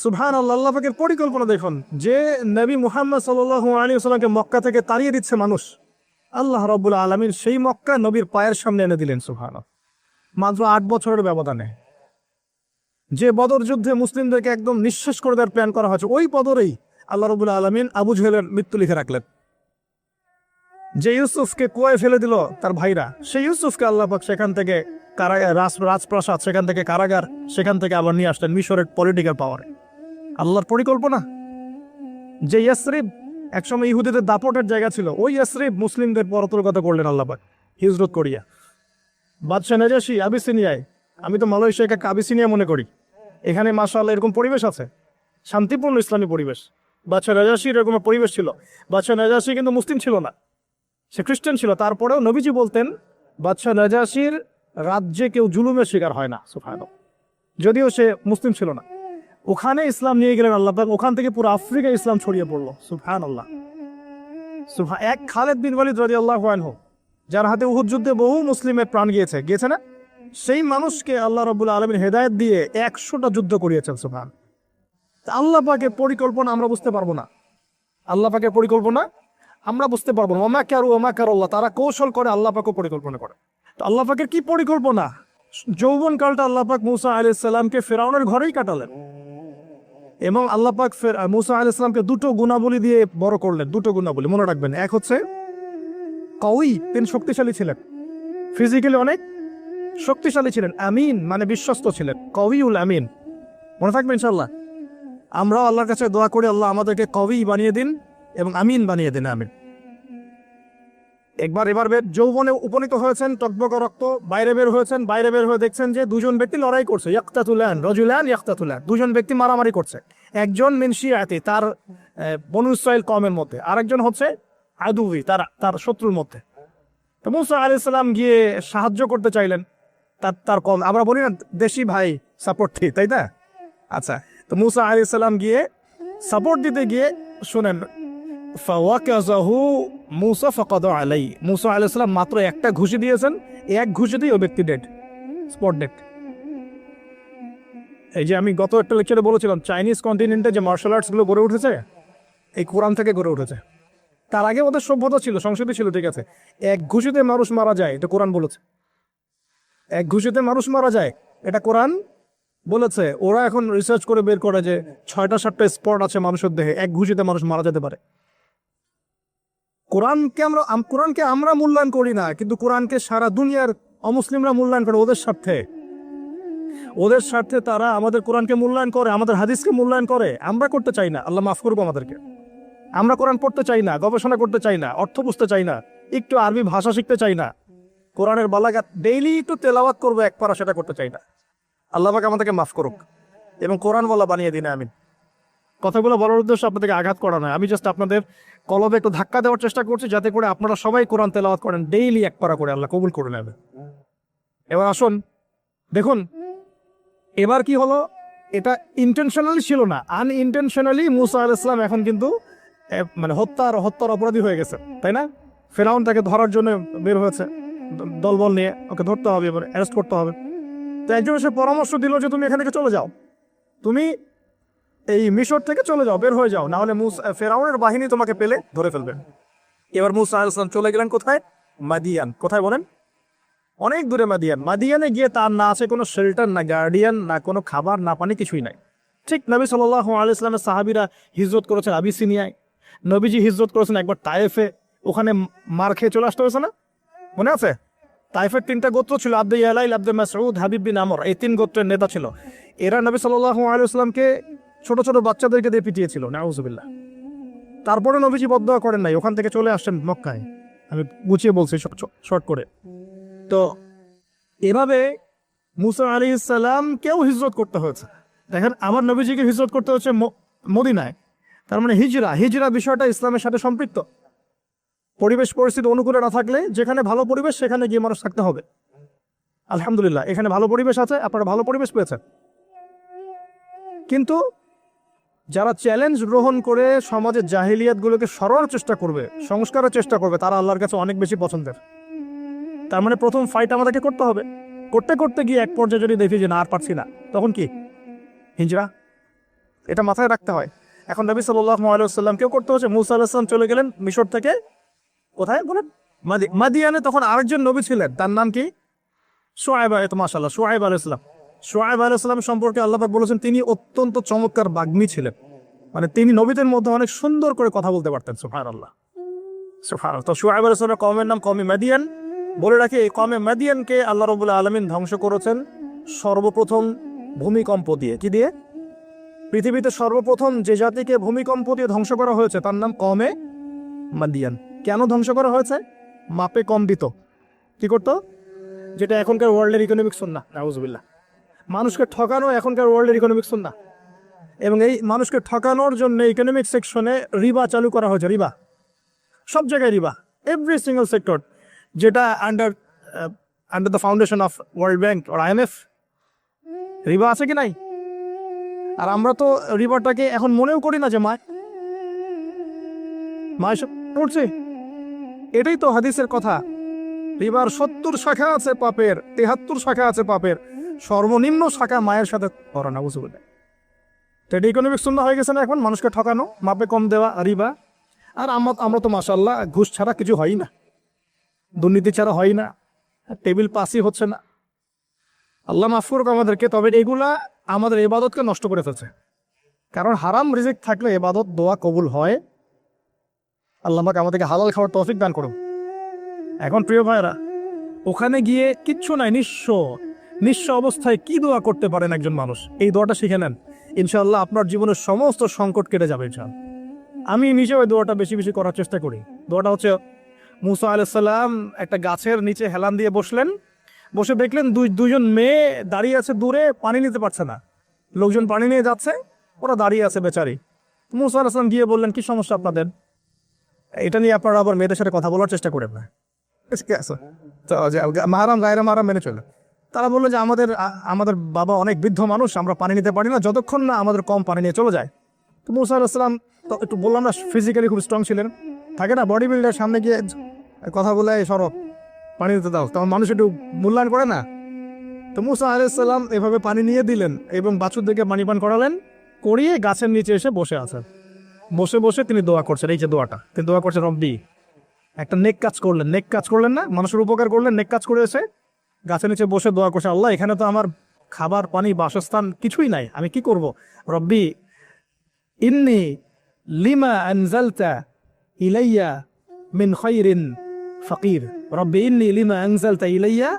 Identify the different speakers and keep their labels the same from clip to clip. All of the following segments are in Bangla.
Speaker 1: সুবহানাল্লাহ, আল্লাহ পাকের পরিকল্পনা দেখুন। যে নবী মুহাম্মদ সাল্লাল্লাহু আলাইহি ওয়াসাল্লামকে মক্কা থেকে তাড়িয়ে দিচ্ছে মানুষ, আল্লাহ রাব্বুল আলামিন সেই মক্কা নবীর পায়ের সামনে এনে দিলেন। সুবহানাল্লাহ, মাত্র ৮ বছরের ব্যবধানে। যে বদর যুদ্ধে মুসলিমদেরকে একদম নিঃশেষ করে দেওয়ার প্ল্যান করা হয়েছে, ওই বদরেই আল্লাহ রাব্বুল আলামিন আবু জেহেলের মৃত্যু লিখে রাখলেন। যে ইউসুফকে কুয়ায় ফেলে দিল তার ভাইরা, সেই ইউসুফকে আল্লাহ পাক সেখান থেকে রাজপ্রাসাদ, সেখান থেকে কারাগার, সেখান থেকে আবার নিয়ে আসলেন মিশরের পলিটিক্যাল পাওয়ারে। আল্লাহর পরিকল্পনা। যে ইয়াসরিব একসময় ইহুদিদের দাপটের জায়গা ছিল, ওই ইয়াসরিব মুসলিমদের পরতরগত করলেন আল্লাহ পাক হিজরত করিয়া। বাদশাহ নাজাশী আবিসিনিয়ায়, আমি তো মালয়েশিয়াকে আবিসিনিয়া মনে করি, এখানে মাশাআল্লাহ এরকম পরিবেশ আছে, শান্তিপূর্ণ ইসলামী পরিবেশ। বাদশাহ নাজাশীর এরকম পরিবেশ ছিল। বাদশাহ নাজাশী কিন্তু মুসলিম ছিল না, সে খ্রিস্টান ছিল। তারপরেও নবীজি বলতেন বাদশাহ নাজাশীর রাজ্যে কেউ জুলুমের শিকার হয় না। সুবহানাল্লাহ, যদিও সে মুসলিম ছিল না। ওখানে ইসলাম নিয়ে গেলেন আল্লাহ পাক, ওখান থেকে পুরো আফ্রিকায় ইসলাম ছড়িয়ে পড়লো। সুবহানাল্লাহ। এক খালেদ বিন ওয়ালিদ রাদিয়াল্লাহু আনহু, যার হাতে উহুদ যুদ্ধে বহু মুসলিমের প্রাণ গিয়েছে না, সেই মানুষকে আল্লাহ রাব্বুল আলামিন হেদায়েত দিয়ে 100টা যুদ্ধ করিয়েছেন। সুবহান। আল্লাহ পাকের পরিকল্পনা আমরা বুঝতে পারবো না, আল্লাহ পাকের পরিকল্পনা আমরা বুঝতে পারবো না। ওমা কারুল্লাহ, তারা কৌশল করে, আল্লাহ পাকও পরিকল্পনা করে। তো আল্লাহ পাকের কি পরিকল্পনা? যৌবন কালটা আল্লাহ পাক মুসা আলাইহিস সালামকে ফিরআউনের ঘরেই কাটালেন, এবং আল্লাহ পাক মুসা আলাইহিস সালামকে দুটো গুণাবলী দিয়ে বড় করলেন। দুটো গুণাবলী মনে রাখবেন। এক হচ্ছে কওয়ী, তিনি শক্তিশালী ছিলেন, ফিজিক্যালি অনেক শক্তিশালী ছিলেন। আমিন মানে বিশ্বস্ত ছিলেন, কওয়ীউল আমিন। মনে থাকবে ইনশাআল্লাহ। আমরাও আল্লাহর কাছে দোয়া করি, আল্লাহ আমাদেরকে কওয়ী বানিয়ে দিন এবং আমিন বানিয়ে দিন, আমিন। এবার যৌবনে উপনীত হয়েছেন, টকবক রক্ত, বাইরে বের হয়েছেন। বাইরে বের হয়ে দেখছেন যে দুজন ব্যক্তি লড়াই করছে, ইয়াক্তাতুলান, দুজন ব্যক্তি মারামারি করছে। একজন মিন শিয়াতি, তার বনু ইসরাইল কওমের মধ্যে, আরেকজন হচ্ছে আদুই, তার শত্রুর মধ্যে। তো মুসা আলাইহিস সালাম গিয়ে সাহায্য করতে চাইলেন তার কম, আমরা বলি না দেশি ভাই সাপোর্ট দিই, তাই না? আচ্ছা, তো মুসা আলাইহিস সালাম গিয়ে সাপোর্ট দিতে গিয়ে শুনেন, ফাওয়াকাযাহু মুসা ফাকাদা আলাইহি, মুসা আলাইহিস সালাম মাত্র একটা ঘুষি দিয়েছেন, এক ঘুষিতেই ওই ব্যক্তি ডেড, স্পট ডেড। এই যে আমি গত একটা লেকচারে বলেছিলাম, চাইনিজ কন্টিনেন্টে যে মার্শাল আর্টস গুলো গড়ে উঠেছে, এই কোরআন থেকে গড়ে উঠেছে। তার আগে ওদের সভ্যতা ছিল, সংস্কৃতি ছিল, ঠিক আছে। এক ঘুষিতে মানুষ মারা যায়, এটা কোরআন বলেছে। এক ঘুষিতে মানুষ মারা যায়, এটা কোরআন বলেছে। ওরা এখন রিসার্চ করে বের করে যে 6টা-7টা স্পট আছে মানুষের দেহে, এক ঘুষিতে মানুষ মারা যেতে পারে। কোরআনকে আমরা মূল্যায়ন করি না, কিন্তু কোরআনকে সারা দুনিয়ার অমুসলিমরা মূল্যায়ন করে ওদের স্বার্থে তারা আমাদের কোরআনকে মূল্যায়ন করে, আমাদের হাদিসকে মূল্যায়ন করে। আমরা করতে চাই না, আল্লাহ মাফ করবো আমাদেরকে। আমরা কোরআন পড়তে চাই না, গবেষণা করতে চাই না, অর্থ বুঝতে চাই না, একটু আরবি ভাষা শিখতে চাই না, কোরআনের বালাগাত ডেইলি একটু তেলাওয়াত করবো এক পারা, সেটা করতে চাই না। আল্লাহ পাক আমাদেরকে মাফ করুক এবং কোরআন বলা বানিয়ে দিন, আমিন। কথাগুলো বলার উদ্দেশ্য আপনাদেরকে আঘাত করা নয়, আমি জাস্ট আপনাদের কলবে একটু ধাক্কা দেওয়ার চেষ্টা করছি, যাতে করে আপনারা সবাই কোরআন তেলাওয়াত করেন ডেইলি এক পারা করে, আল্লাহ কবুল করে নেবে। এবার আসুন দেখুন, এবার কি হলো, এটা ইন্টেনশনালি ছিল না, আনইনটেনশনালি মুসা আলাইহিস সালাম এখন কিন্তু মানে হত্যার অপরাধী হয়ে গেছে, তাই না? ফিরআউন তাকে ধরার জন্য বের হয়েছে দলবল নিয়ে, ওকে ধরতে হবে, এবার অ্যারেস্ট করতে হবে। তো একজন এসে পরামর্শ দিল যে তুমি এখান থেকে চলে যাও, তুমি এই মিশর থেকে চলে যাও, বের হয়ে যাও, না হলে ফিরআউনের বাহিনী তোমাকে পেলে ধরে ফেলবে। এবার মুসা আলাইহিস সালাম চলে গেলেন কোথায়? মাদিয়ান। কোথায় বলেন? অনেক দূরে মাদিয়ান। মাদিয়ানে গিয়ে তার না আছে কোনো শেল্টার, না গার্ডিয়ান, না কোনো খাবার, না পানি, কিছুই নাই। ঠিক নবী সাল্লাল্লাহু আলাইহি ওয়াসাল্লামের সাহাবীরা হিজরত করেছেন আবিসিনিয়ায়, নবীজি হিজরত করেছেন একবার তায়েফে, ওখানে মার খেয়ে চলে আসতে হয়েছে না, মনে আছে? তায়েফের 3টা গোত্র ছিল, আব্দে ইয়ালাইল, আব্দে মাসউদ, হাবিব বিন আমর, এই 3 গোত্রের নেতা ছিল। এরা নবী সাল্লাল্লাহু আলাইহি ওয়াসাল্লামকে ছোট ছোট বাচ্চাদেরকে দিয়ে পিটিয়েছিল, নাউযুবিল্লাহ। তারপরে নবীজি বদদোয়া করেন নাই, ওখান থেকে চলে আসছেন মক্কায়। আমি গুছিয়ে বলছি শর্ট করে। তো এভাবে মুসা আলাইহিস সালামকেও হিজরত করতে হয়েছে। দেখেন, আমার নবীজিকে হিজরত করতে হচ্ছে মদিনায়, তার মানে হিজরা বিষয়টা ইসলামের সাথে সম্পৃক্ত। পরিবেশ পরিস্থিতি অনুকূলে না থাকলে, যেখানে ভালো পরিবেশ সেখানে গিয়ে মানুষ থাকতে হবে। আলহামদুলিল্লাহ, এখানে ভালো পরিবেশ আছে, আপনারা ভালো পরিবেশ পেয়েছেন। কিন্তু যারা চ্যালেঞ্জ গ্রহণ করে সমাজের জাহিলিয়াতগুলোকে সরানোর চেষ্টা করবে, সংস্কারের চেষ্টা করবে, তারা আল্লাহর কাছে অনেক বেশি পছন্দের। তার মানে প্রথম ফাইট আমাদেরকে করতে হবে। করতে করতে গিয়ে এক পর্যায়ে যদি দেখি যে না আর পারছি না, তখন কি? হিজরা। এটা মাথায় রাখতে হয়। এখন নবী সাল্লাল্লাহু আলাইহি ওয়াসাল্লাম কেউ করতে হচ্ছে, মুসা আলাইহিস সালাম চলে গেলেন মিশর থেকে কোথায় বলেন, মাদিয়ানে। তখন আরেকজন নবী ছিলেন, তার নাম কি? শুআয়ব। মাশাআল্লাহ, শুআয়ব আলাইহিস সালাম। শুআয়ব আলাইহিস সালাম সম্পর্কে আল্লাহ পাক বলেছেন তিনি অত্যন্ত চমৎকার বাগ্মী ছিলেন, মানে তিনি নবীদের মধ্যে অনেক সুন্দর করে কথা বলতে পারতেন। সুবহানাল্লাহ, সুবহানাল্লাহ। তো শুআয়ব আলাইহিস সালামের কওমের নাম কওমে মাদিয়ান। বলে রাখি, এই কওমে মাদিয়ানকে আল্লাহ রাব্বুল আলামিন ধ্বংস করেছেন সর্বপ্রথম ভূমিকম্প দিয়ে। কি দিয়ে? পৃথিবীতে সর্বপ্রথম যে জাতিকে ভূমিকম্প দিয়ে ধ্বংস করা হয়েছে তার নাম কওমে মাদিয়ান। কেন ধ্বংস করা হয়েছে? মাপে কম দিত। কি করতো? যেটা এখনকার ওয়ার্ল্ডের ইকোনমিক সুন্নাহ, নাউজুবিল্লাহ। মানুষকে ঠকানো এখনকার ওয়ার্ল্ডের ইকোনমিক সুন্নাহ। এবং এই মানুষকে ঠকানোর জন্য ইকোনমিক সেকশনে রিবা চালু করা হয়েছে। রিবা, সব জায়গায় রিবা, এভরি সিঙ্গল সেক্টর, যেটা under the foundation of World Bank আর IMF। রিবা আছে কি নাই? আর আমরা তো রিবাটাকে এখন মনেও করি না যে মায় সব করছে। এটাই তো হাদিসের কথা। রিবার 70 শাখা আছে পাপের, 73 শাখা আছে পাপের, সর্বনিম্ন শাখা মায়ের সাথে করা না, বুঝতে পারলে? তো এটা ইকোনমিক সুন্নাহ হয়ে গেছে না এখন, মানুষকে ঠকানো, মাপে কম দেওয়া, রিবা। আর আমরা তো মাশাআল্লাহ ঘুষ ছাড়া কিছু হয় না, দুর্নীতি ছাড়া হয় না, টেবিল পাসই হচ্ছে না। আল্লাহ মাফ করুক আমাদেরকে। তবে এগুলা আমাদের ইবাদতকে নষ্ট করে ফেলছে, কারণ হারাম রিজিক থাকলে ইবাদত দোয়া কবুল হয়। আল্লাহ পাক আমাদেরকে হালাল খাওয়ার তৌফিক দান করুন। এখন প্রিয় ভাইরা, ওখানে গিয়ে কিচ্ছু নাই, নিঃস্ব অবস্থায় কি দোয়া করতে পারেন একজন মানুষ, এই দোয়াটা শিখে নেন, ইনশাআল্লাহ আপনার জীবনের সমস্ত সংকট কেটে যাবে ইনশাআল্লাহ। আমি নিজেও ওই দোয়াটা বেশি বেশি করার চেষ্টা করি। দোয়াটা হচ্ছে, মুসা আলাইহিস সালাম একটা গাছের নিচে হেলান দিয়ে বসলেন, বসে দেখলেন দুইজন মেয়ে দাঁড়িয়ে আছে দূরে, পানি নিতে পারছে না, লোকজন পানি নিয়ে যাচ্ছে, ওরা দাঁড়িয়ে আছে বেচারি। মুসা আলাইহিস সালাম গিয়ে বললেন, কি সমস্যা আপনাদের? এটা নিয়ে আপনারা আবার মেয়েদের সাথে কথা বলার চেষ্টা করেন না, ঠিক আছে? তো মাহারাম গায়রা মাহারাম মেনে চলে। তারা বললো যে আমাদের বাবা অনেক বৃদ্ধ মানুষ, আমরা পানি নিতে পারি না যতক্ষণ না আমাদের কম পানি নিয়ে চলে যায়। তো মুসা আলাইহিস সালাম তো একটু বললাম না, ফিজিক্যালি খুব স্ট্রং ছিলেন, থাকে না বডি বিল্ডার, সামনে গিয়ে কথা বলে সরব পানি দিতে দাও, তখন মানুষ একটু মূল্যায়ন করে না। তো মুসা আলাইহিস সালাম এভাবে পানি নিয়ে দিলেন এবং বাছুরদেরকে পানি পান করালেন, করিয়ে গাছের নিচে এসে বসে আছেন। বসে বসে তিনি দোয়া করছেন, এই যে দোয়াটা তিনি দোয়া করছেন, রব্বি। একটা নেক কাজ করলেন না, মানুষের উপকার করলেন, নেক কাজ করে এসে গাছের নিচে বসে দোয়া করছে, আল্লাহ এখানে তো আমার খাবার পানি বাসস্থান কিছুই নাই, আমি কি করব? রব্বি ইন্নি লিমা আনজালতা ইলাইয়া মিন খায়রিন ফাকির। রব্বি ইন্নি লিমা আনজালতা ইলাইয়া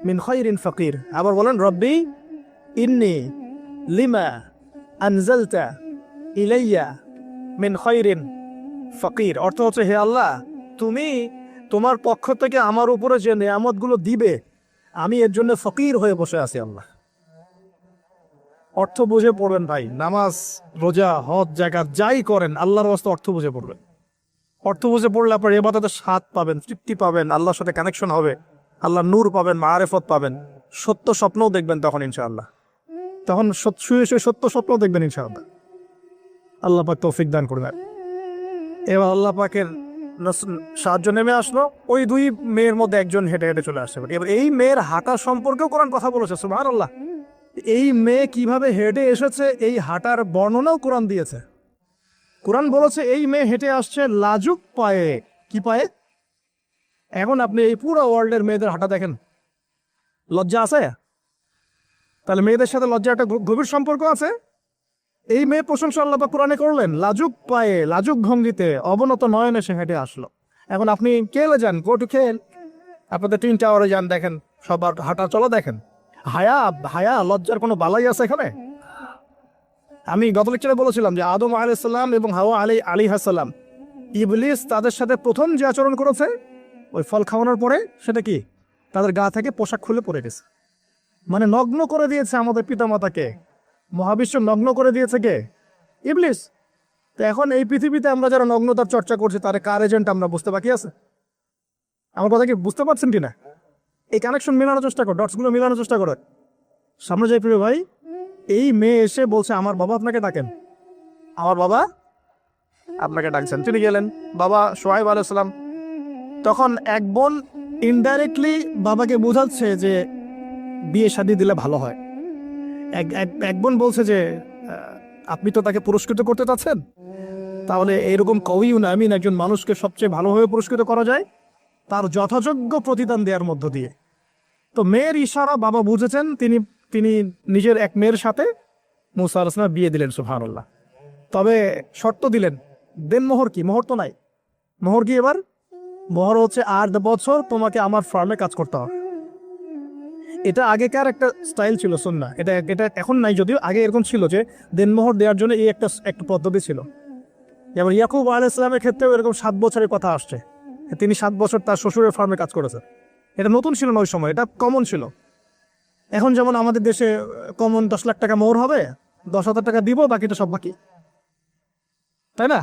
Speaker 1: মিন খায়রিন ফাকির। আবার বলেন, রব্বি ইন্নি লিমা আনজালতা ইলাইয়া মিন খায়রিন ফাকির। অর্থ হচ্ছে, হে আল্লাহ, তুমি তোমার পক্ষ থেকে আমার উপরে যে নেয়ামতগুলো দিবে, আমি এর জন্য ফকির হয়ে বসে আছি আল্লাহ। অর্থ বুঝে পড়বেন ভাই, নামাজ রোজা হজ জাকাত যাই করেন আল্লাহর ওয়াস্তে অর্থ বুঝে পড়বেন। অর্থ বুঝে পড়লে আপনার ইবাদতের স্বাদ পাবেন, তৃপ্তি পাবেন, আল্লাহর সাথে কানেকশন হবে, আল্লাহর নূর পাবেন, মাআরিফত পাবেন, সত্য স্বপ্নও দেখবেন তখন ইনশাআল্লাহ। তখন শুয়ে শুয়ে সত্য স্বপ্নও দেখবেন ইনশাআল্লাহ। আল্লাহ পাক তৌফিক দান করবেন। এবার আল্লাহ পাকের সাহায্য নেমে আসলো, ওই দুই মেয়ের মধ্যে একজন হেঁটে হেঁটে চলে আসছে। এবার এই মেয়ের হাঁটা সম্পর্কেও কোরআন কথা বলেছে, সুবহানাল্লাহ। এই মেয়ে কিভাবে হেঁটে এসেছে এই হাঁটার বর্ণনাও কোরআন দিয়েছে। কোরআন বলেছে এই মেয়ে হেঁটে আসছে লাজুক পায়ে। কি পায়ে? এখন আপনি এই পুরো ওয়ার্ল্ডের মেয়েদের হাঁটা দেখেন, লজ্জা আছে? তাহলে মেয়েদের সাথে লজ্জা একটা গভীর সম্পর্ক আছে। এই মেয়ে প্রশংসা আল্লাহ পাক কোরআনে করলেন, লাজুক পায়ে লাজুক ভঙ্গিতে অবনত নয়নে সে হেঁটে আসলো। এখন আপনি কেলে যান, গো টু খেল, আপনাদের টুইন টাওয়ারে যান, দেখেন সবার হাঁটা চলা দেখেন। হায়া লজ্জার কোনো বালাই আছে এখানে? আমি গত লেকচারে বলেছিলাম যে আদম আলাইহিস সালাম এবং হাওয়া আলাইহিস সালাম, ইবলিস তাদের সাথে প্রথম যে আচরণ করেছে ওই ফল খাওয়ানোর পরে, সেটা কি? তাদের গা থেকে পোশাক খুলে পড়ে গেছে, মানে নগ্ন করে দিয়েছে আমাদের পিতামাতাকে, মহাবিশ্ব নগ্ন করে দিয়েছে কে? ইবলিস। তো এখন এই পৃথিবীতে আমরা যারা নগ্নতার চর্চা করছি তার কার এজেন্ট আমরা বুঝতে বাকি আছে? আমার কথা কি বুঝতে পারছেন কিনা? এই কানেকশন মেলানোর চেষ্টা করো, ডটসগুলো মেলানোর চেষ্টা করো। সামনে যাই প্রিয় ভাই, এই মেয়ে এসে বলছে, আমার বাবা আপনাকে ডাকেন, আমার বাবা আপনাকে ডাকছেন। তিনি গেলেন, বাবা শুআয়ব আলাইহিস সালাম। তখন এক বোন ইনডাইরেক্টলি বাবাকে বোঝাচ্ছে যে বিয়ে শাদী দিলে ভালো হয়। এক বোন বলছে যে আপনি তো তাকে পুরস্কৃত করতে চাচ্ছেন, তাহলে এরকম কওয়িউন আমিন একজন মানুষকে সবচেয়ে ভালোভাবে পুরস্কৃত করা যায় তার যথাযোগ্য প্রতিদান দেওয়ার মধ্য দিয়ে। তো মেয়ের ইশারা বাবা বুঝেছেন, তিনি তিনি নিজের এক মেয়ের সাথে মুসা আলাইহিস সালাম বিয়ে দিলেন, সুবহানাল্লাহ। তবে শর্ত দিলেন, দেন মোহর কি? মোহর তো নাই। মোহর কি এবার? মোহর হচ্ছে 8 বছর তোমাকে আমার ফার্মে কাজ করতে হবে। এটা আগেকার একটা স্টাইল ছিল, সুন্নাহ। এটা এটা এখন নাই, যদিও আগে এরকম ছিল যে দেনমোহর দেওয়ার জন্য এই একটা পদ্ধতি ছিল। যেমন ইয়াকুব আলাইহিস সালামের ক্ষেত্রেও এরকম 7 বছরের কথা আসছে, তিনি 7 বছর তার শ্বশুরের ফার্মে কাজ করেছেন। এটা নতুন ছিল না ওই সময়, এটা কমন ছিল। এখন যেমন আমাদের দেশে কমন 10 লাখ টাকা মোহর হবে, 10,000 টাকা দিব, বাকিটা সব বাকি, তাই না?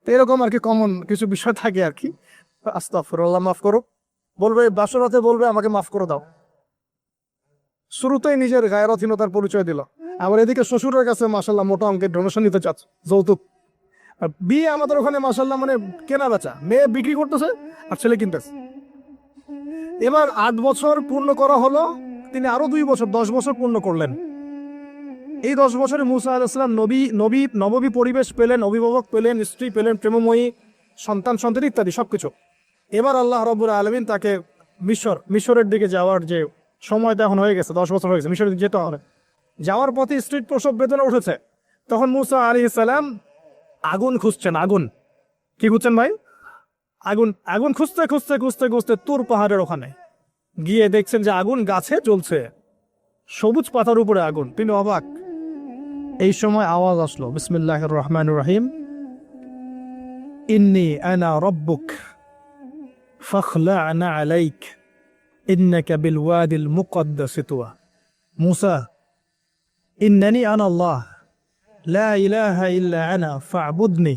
Speaker 1: তো এরকম আর কি কমন কিছু বিষয় থাকে আর কি। আস্তাগফিরুল্লাহ, মাফ করো। বলবে বাসরাতে, বলবে আমাকে মাফ করে দাও। শুরুতেই নিজের গায়রথহীনতার পরিচয় দিল। আবার এদিকে শ্বশুরের কাছে মাশাল্লাহ মোটা অঙ্কের ডোনেশন নিতে চাচ্ছে, যৌতুক। আর বিয়ে আমাদের ওখানে মাশাল্লাহ মানে কেনা বেচা, মেয়ে বিক্রি করতেছে আর ছেলে কিনতেছে। এবার 8 বছর পূর্ণ করা হলো, তিনি আরো 2 বছর 10 বছর পূর্ণ করলেন। এই 10 বছরে মুসা আলাইহিস সালাম নববী পরিবেশ পেলেন, অভিভাবক পেলেন, স্ত্রী পেলেন, প্রেমময়ী সন্তান সন্ততি ইত্যাদি সবকিছু। এবার আল্লাহ রাব্বুল আলামিন তাকে মিশরের দিকে যাওয়ার যে সময়টা এখন হয়ে গেছে, 10 বছর হয়ে গেছে, মিশরের দিকে যেতে হবে। যাওয়ার পথে স্ত্রীর প্রসব বেদনা উঠেছে। তখন মুসা আলাইহিস সালাম আগুন খুঁজছেন। আগুন কি খুঁজছেন ভাই? আগুন। আগুন খুঁজতে খুঁজতে খুঁজতে খুঁজতে তুর পাহাড়ের ওখানে গিয়ে দেখছেন যে আগুন গাছে জ্বলছে, সবুজ পাতার উপরে আগুন। তিনি অবাক। এই সময় আওয়াজ আসলো, বিসমিল্লাহির রহমানির রহিম, ইন্নী আনা রব্বুক ফাখলা'না আলাইক ইন্নাকা বিল ওয়াদিল মুকদ্দাস তুয়া। মুসা, ইন্নানি আনা আল্লাহ লা ইলাহা ইল্লা আনা ফা'বুদনি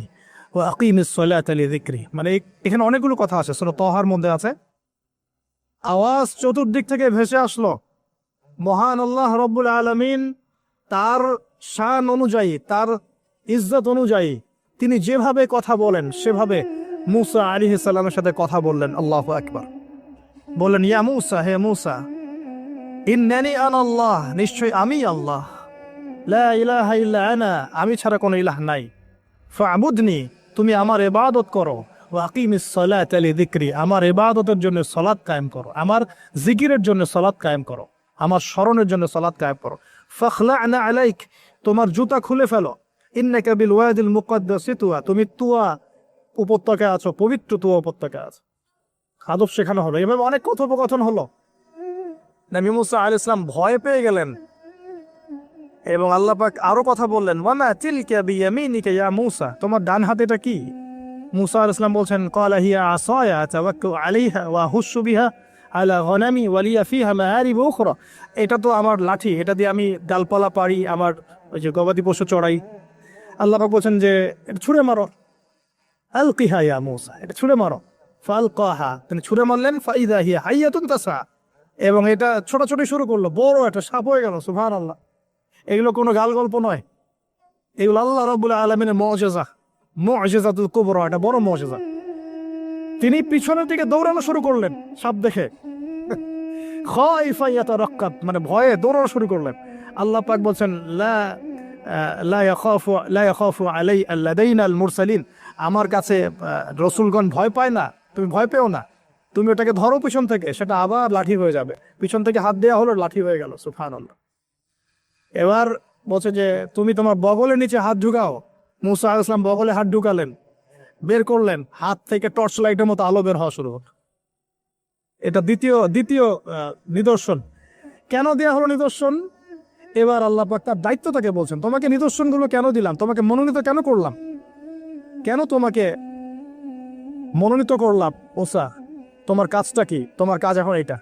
Speaker 1: ওয়া আকিমিস সালাতা লিযিকরি। মানে এখানে অনেকগুলো কথা আছে, সূরা তাহার মধ্যে আছে। আওয়াজ চতুর্দিক থেকে ভেসে আসলো। মহান আল্লাহ রব্বুল আলামিন তার শান অনুযায়ী, তার ইজ্জত অনুযায়ী তিনি যেভাবে কথা বলেন সেভাবে মুসা আলাইহিস সালামের সাথে কথা বললেন। আল্লাহু আকবার। বললেন, ইয়া মুসা, হে মুসা, ইন্নানি আনা আল্লাহ, নিশ্চয় আমি আল্লাহ, লা ইলাহা ইল্লা আনা, আমি ছাড়া কোনো ইলাহ নাই, ফা'বুদনি, তুমি আমার ইবাদত করো, ওয়া আকিমিস সালাতা লিযিকরি, আমার ইবাদতের জন্য সালাত কায়েম করো, আমার জিকিরের জন্য সালাত কায়েম করো, আমার স্মরণের জন্য সালাত কায়েম করো। ফাখলা'না আলাইক, তোমার জুতা খুলে ফেলো, ইন্নাকা বিল ওয়াদিল মুকদ্দাস তুয়া, তুমি তুয়া উপত্যকায় আছো, পবিত্র তুয়া উপত্যকায় আছো। আদব শেখানো হলো। এভাবে অনেক কথোপকথন হলো। নবী মুসা আলাইহিস সালাম ভয় পেয়ে গেলেন এবং আল্লাহ পাক আরো কথা বললেন, ওয়ামা তিলকা বিয়ামিনিকা ইয়া মুসা, তোমার ডান হাতেটা কি? মুসা আলাইহিস সালাম বলছেন, ক্বালা হিয়া আসায়া আতাওয়াক্কাউ আলাইহা ওয়া আহুশু বিহা আলা গনামি ওয়া লিয়া ফিহা মাআরিব উখরা, এটা তো আমার লাঠি, এটা দিয়ে আমি ডালপালা পারি, আমার ওই যে গবাদি পশু চড়াই। আল্লাহ পাক বলছেন যে এটা ছুঁড়ে মারো, আলকিহা ইয়া মুসা, এটা ছুঁড়ে মারো। ফালকাহা, তিনি ছুঁড়ে মারলেন, ফাইদা হিয়া হাইয়াতুন তাসা, এবং এটা ছোটাছুটি শুরু করলো, বড় একটা সাপ হয়ে গেল। সুবহানাল্লাহ। এগুলো কোনো গাল গল্প নয়, এগুলো আল্লাহ রাব্বুল আলামিনের মুজিজা, মুজিজাতুল কুবরা, এটা বড় মুজিজা। তিনি পিছনের দিকে দৌড়ানো শুরু করলেন সাপ দেখে, খাইফা ইয়াতারাক্কাব, মানে ভয়ে দৌড়ানো শুরু করলেন। আল্লাহ পাক বলছেন, লা ইয়াখাফু লাদাইনাল মুরসালিন, আমার কাছে রসুলগণ ভয় পায় না, তুমি ভয় পেও না, তুমি ওটাকে ধরো পিছন থেকে, সেটা আবার লাঠি হয়ে যাবে। পিছন থেকে হাত দেওয়া হলো, লাঠি হয়ে গেল। সুবহানাল্লাহ। এবার বলছে যে তুমি তোমার বগলের নিচে হাত ঢুকাও। মুসা আলাইহিস সালাম বগলে হাত ঢুকালেন, বের করলেন, হাত থেকে টর্চ লাইটের মতো আলো বের হওয়া শুরু হলো। এটা দ্বিতীয় নিদর্শন। কেন দেয়া হলো নিদর্শন? এবার আল্লাহ পাক তার দায়িত্বটাকে বলছেন, তোমাকে নিদর্শনগুলো কেন দিলাম, তোমাকে মনোনীত কেন করলাম, কেন তোমাকে মনোনীত করলাম মুসা, তোমার কাজটা কি? তোমার কাজ এখন এটা,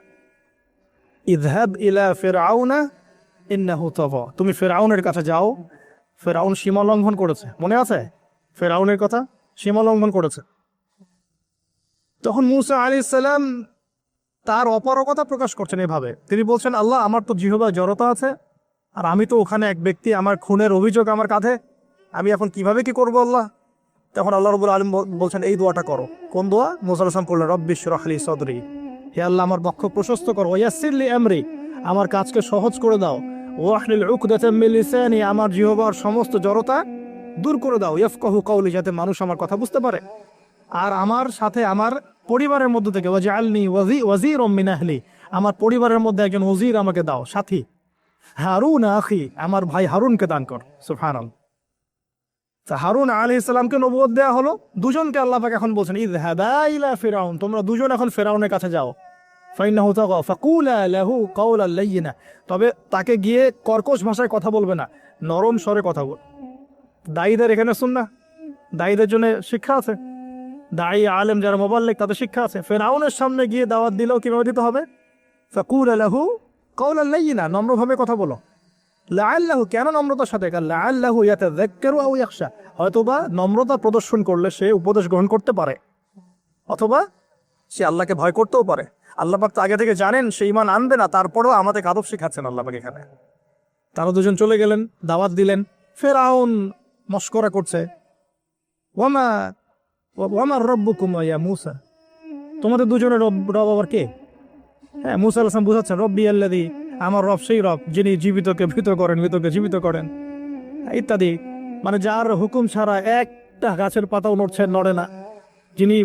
Speaker 1: ইযহাব ইলা ফিরআউনা ইন্নাহু তাগা, তুমি ফিরআউনের কাছে যাও। ফিরআউন সীমা লঙ্ঘন করেছে, মনে আছে ফিরআউনের কথা? সীমা লঙ্ঘন করেছে। তখন মুসা আলাইহিস সালাম তার অপারগতা প্রকাশ করছেন এভাবে, তিনি বলছেন, আল্লাহ, আমার তো জিহ্বায় জড়তা আছে, আর আমি তো ওখানে এক ব্যক্তি, আমার খুনের অভিযোগ আমার কাঁধে, আমি এখন কিভাবে কি করবো আল্লাহ? তখন আল্লাহ রাব্বুল আলামিন বলছেন, এই দোয়াটা করো। কোন দোয়া? মুসা আলাইহিস সালাম করলেন, রব্বি ইশরাহ লি সাদরি, হে আল্লাহ আমার বক্ষ প্রশস্ত করো, ওয়াসসির লি আমরি, আমার কাজকে সহজ করে দাও, ওয়াহলিল উকদাতাম মিন লিসানি, আমার জিহ্বার সমস্ত জড়তা দূর করে দাও, ইয়াফকাহু কওলি, যাতে মানুষ আমার কথা বুঝতে পারে। আর আমার সাথে আমার পরিবারের মধ্য থেকে ওয়াজআলনি ওয়াজিরুম মিন আহলি, আমার পরিবারের মধ্যে একজন ওজির আমাকে দাও, সাথী। হারুন আখি, আমার ভাই হারুনকে দান কর। সুবহানাল্লাহ। হারুন আলাইহিস সালামকে নবুয়ত দেয়া হলো, দুজনকে আল্লাহ পাক এখন বলছেন ইযহাবা ইলা ফিরাউন, তোমরা দুজন এখন ফিরাউনের কাছে যাও। ফাইন্নাহু তাগা ফাকুলা লাহু কাওলান লাইয়িনা, তবে তাকে গিয়ে কর্কশ ভাষায় কথা বলবে না, নরম স্বরে কথা বল। দায়ীদের এখানে সুন্নাহ, দায়ীদের জন্য শিক্ষা আছে, দায়ী আলেম যারা মুবাল্লিগ তাদের শিক্ষা আছে। ফিরাউনের সামনে গিয়ে দাওয়াত দিলেও কিভাবে দিতে হবে? ফাকুলা লাহু কাওলান লাইয়িনা, নম্রভাবে কথা বলো। লাআল্লাহু, কেন নম্রতার সাথে? লাআল্লাহু ইয়াতাযাক্কারু আও ইয়াখশা, হয়তোবা নম্রতা প্রদর্শন করলে সে উপদেশ গ্রহণ করতে পারে, অথবা সে আল্লাহকে ভয় করতেও পারে। আল্লাহ পাক তো আগে থেকে জানেন সে ঈমান আনবে না, তারপরেও আমাদের আদব শেখাচ্ছেন আল্লাহ পাক এখানে। তারা দুজন চলে গেলেন, দাওয়াত দিলেন। ফিরআউন মশকরা করছে, ওয়ামা ওয়ামা রাব্বুকুম ইয়া মূসা, তোমাদের দুজনের রব আবার কে? হ্যাঁ, মূসা আলাইহিস সালাম বুঝাচ্ছেন, রব্বি আল্লাযী, আমার রব সেই রব যিনি জীবিতকে মৃত করেন, মৃতকে জীবিত করেন, ইত্যাদি। মানে যার হুকুম ছাড়া একটা গাছের পাতাও নড়ে না, যিনি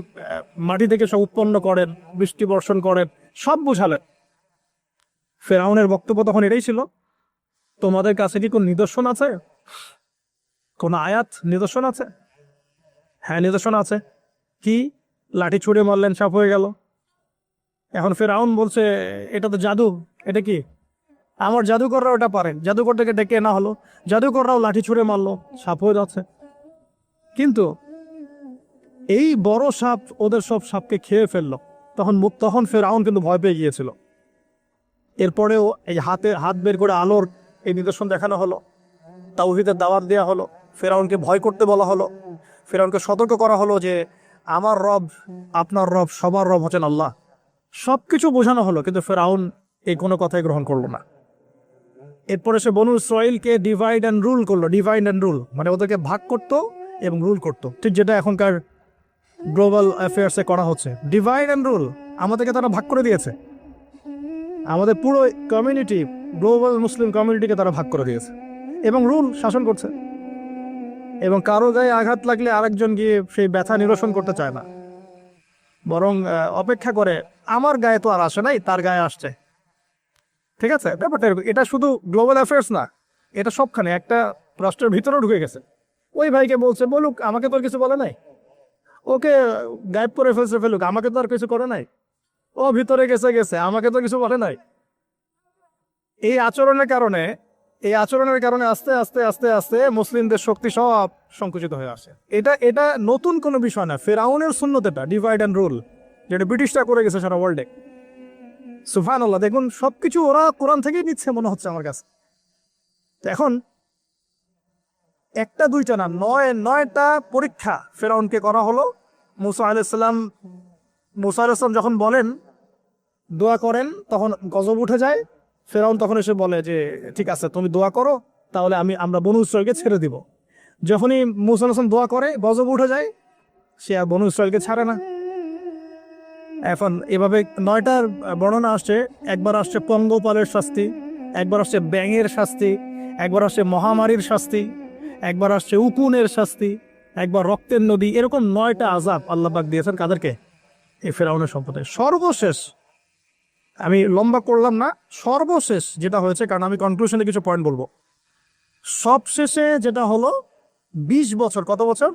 Speaker 1: মাটি থেকে সব উৎপন্ন করেন, বৃষ্টি বর্ষণ করেন, সব বুঝালেন। ফিরআউনের বক্তব্য তখন এটাই ছিল, তোমাদের কাছে কি কোন নিদর্শন আছে, কোন আয়াত নিদর্শন আছে? হ্যাঁ, নিদর্শন আছে। কি? লাঠি ছুঁড়ে মারলেন, সাপ হয়ে গেল। এখন ফিরআউন বলছে এটা তো জাদু, এটা কি? আমার জাদুকররা ওটা পারেন, জাদুকরটাকে ডেকে না হলো, জাদুকররাও লাঠি ছুঁড়ে মারলো, সাপ হয়ে যাচ্ছে। কিন্তু এই বড় সাপ ওদের সব সাপকে খেয়ে ফেললো। তখন ফিরআউন কিন্তু ভয় পেয়ে গিয়েছিল। এরপরেও এই হাত বের করে আলোর এই নিদর্শন দেখানো হলো, তাওহীদের দাওয়াত দেওয়া হলো, ফিরআউনকে ভয় করতে বলা হলো, ফিরআউনকে সতর্ক করা হলো যে আমার রব, আপনার রব, সবার রব হচ্ছেন আল্লাহ। সবকিছু বোঝানো হলো, কিন্তু ফিরআউন এই কোনো কথাই গ্রহণ করলো না। এরপরে সে বনু ইসরাইলকে ডিভাইড অ্যান্ড রুল করলো। ডিভাইড অ্যান্ড রুল মানে ওদেরকে ভাগ করতো এবং রুল করতো, ঠিক যেটা এখনকার গ্লোবাল অ্যাফেয়ার্সে করা হচ্ছে। ডিভাইড অ্যান্ড রুল, আমাদেরকে তারা ভাগ করে দিয়েছে, আমাদের পুরো কমিউনিটি, গ্লোবাল মুসলিম কমিউনিটিকে তারা ভাগ করে দিয়েছে এবং রুল, শাসন করছে। এবং কারো গায়ে আঘাত লাগলে আরেকজন গিয়ে সেই ব্যথা নিরসন করতে চায় না, বরং অপেক্ষা করে আমার গায়ে তো আর আসে নাই, তার গায়ে আসছে। ঠিক আছে, ব্যাপারটা এটা শুধু গ্লোবাল অ্যাফেয়ার্স না, এটা সবখানে একটা রাষ্ট্রের ভিতরেও ঢুকে গেছে। ওই ভাইকে বলছে বলুক, আমাকে তো আর কিছু বলে নাই, ওকে গায়েব করে ফেলুক, আমাকে তো আর কিছু করে নাই, ও ভিতরে গেছে, আমাকে তো কিছু বলে নাই। এই আচরণের কারণে আস্তে আস্তে আস্তে আস্তে মুসলিমদের শক্তি সব সংকুচিত হয়ে আসে। এটা নতুন কোনো বিষয় না, ফিরআউনের সুন্নত এটা, ডিভাইড অ্যান্ড রুল, যেটা ব্রিটিশরা করে গেছে সারা ওয়ার্ল্ডে। সুবহানাল্লাহ, দেখুন সবকিছু ওরা কোরআন থেকেই নিচ্ছে মনে হচ্ছে আমার কাছে। এখন একটা দুইটা না, নয়টা পরীক্ষা ফিরআউনকে করা হলো। মুসা আলাইহিস সালাম যখন বলেন, দোয়া করেন, তখন গজব উঠে যায়। ফিরআউন তখন এসে বলে যে ঠিক আছে, তুমি দোয়া করো, তাহলে আমরা বনু ইসরাইলকে ছেড়ে দিব। যখনই মুসা আলাইহিস সালাম দোয়া করে, গজব উঠে যায়, সে আর বনু ইসরাইলকে ছাড়ে না। এখন এভাবে 9টার বর্ণনা আসছে। একবার আসছে পঙ্গপালের শাস্তি, একবার আসছে ব্যাঙের শাস্তি, একবার আসছে মহামারীর শাস্তি, একবার আসছে উকুনের শাস্তি, একবার রক্তের নদী। এরকম 9টা আযাব আল্লাহ পাক দিয়েছেন কাদেরকে? এই ফিরআউনের সম্প্রদায়। সর্বশেষ, আমি লম্বা করলাম না, সর্বশেষ যেটা হয়েছে, কারণ আমি কনক্লুশনে কিছু পয়েন্ট বলবো। সবশেষে যেটা হলো, 20 বছর, কত বছর?